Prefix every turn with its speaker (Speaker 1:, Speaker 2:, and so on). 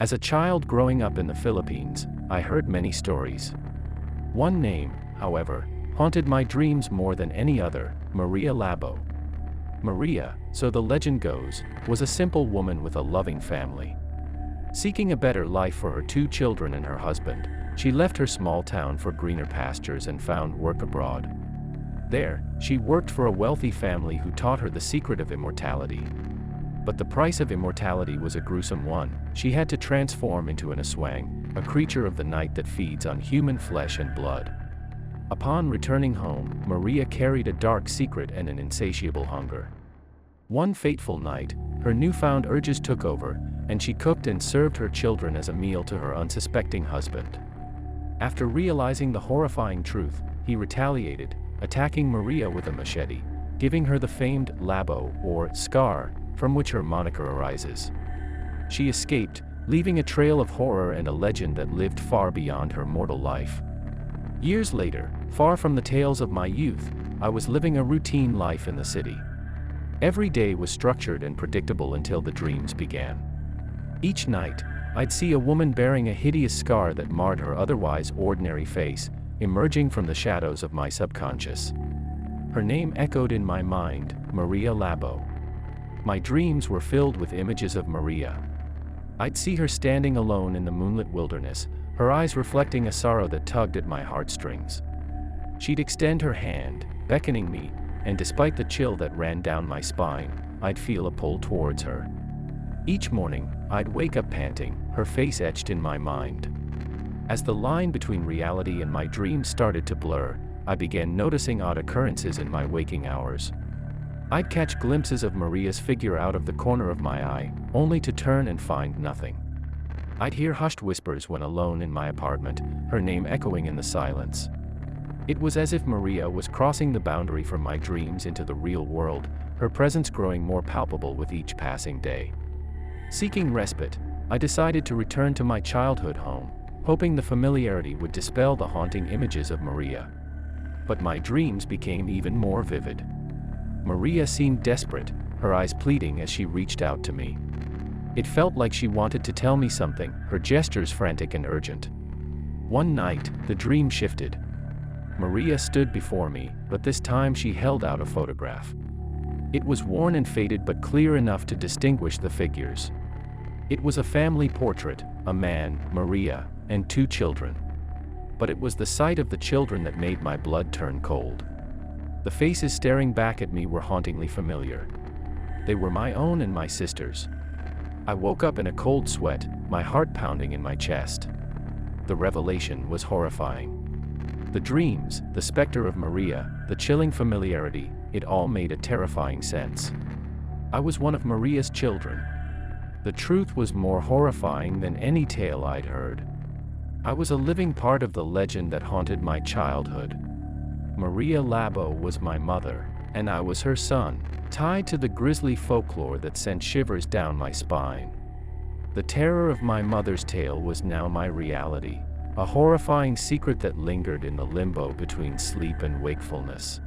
Speaker 1: As a child growing up in the Philippines, I heard many stories. One name, however, haunted my dreams more than any other: Maria Labo. Maria, so the legend goes, was a simple woman with a loving family. Seeking a better life for her 2 children and her husband, she left her small town for greener pastures and found work abroad. There, she worked for a wealthy family who taught her the secret of immortality. But the price of immortality was a gruesome one. She had to transform into an Aswang, a creature of the night that feeds on human flesh and blood. Upon returning home, Maria carried a dark secret and an insatiable hunger. One fateful night, her newfound urges took over, and she cooked and served her children as a meal to her unsuspecting husband. After realizing the horrifying truth, he retaliated, attacking Maria with a machete, giving her the famed labo, or scar, from which her moniker arises. She escaped, leaving a trail of horror and a legend that lived far beyond her mortal life. Years later, far from the tales of my youth, I was living a routine life in the city. Every day was structured and predictable until the dreams began. Each night, I'd see a woman bearing a hideous scar that marred her otherwise ordinary face, emerging from the shadows of my subconscious. Her name echoed in my mind: Maria Labo. My dreams were filled with images of Maria. I'd see her standing alone in the moonlit wilderness, her eyes reflecting a sorrow that tugged at my heartstrings. She'd extend her hand, beckoning me, and despite the chill that ran down my spine, I'd feel a pull towards her. Each morning, I'd wake up panting, her face etched in my mind. As the line between reality and my dreams started to blur, I began noticing odd occurrences in my waking hours. I'd catch glimpses of Maria's figure out of the corner of my eye, only to turn and find nothing. I'd hear hushed whispers when alone in my apartment, her name echoing in the silence. It was as if Maria was crossing the boundary from my dreams into the real world, her presence growing more palpable with each passing day. Seeking respite, I decided to return to my childhood home, hoping the familiarity would dispel the haunting images of Maria. But my dreams became even more vivid. Maria seemed desperate, her eyes pleading as she reached out to me. It felt like she wanted to tell me something, her gestures frantic and urgent. One night, the dream shifted. Maria stood before me, but this time she held out a photograph. It was worn and faded but clear enough to distinguish the figures. It was a family portrait: a man, Maria, and 2 children. But it was the sight of the children that made my blood turn cold. The faces staring back at me were hauntingly familiar. They were my own and my sister's. I woke up in a cold sweat, my heart pounding in my chest. The revelation was horrifying. The dreams, the specter of Maria, the chilling familiarity, it all made a terrifying sense. I was one of Maria's children. The truth was more horrifying than any tale I'd heard. I was a living part of the legend that haunted my childhood. Maria Labo was my mother, and I was her son, tied to the grisly folklore that sent shivers down my spine. The terror of my mother's tale was now my reality, a horrifying secret that lingered in the limbo between sleep and wakefulness.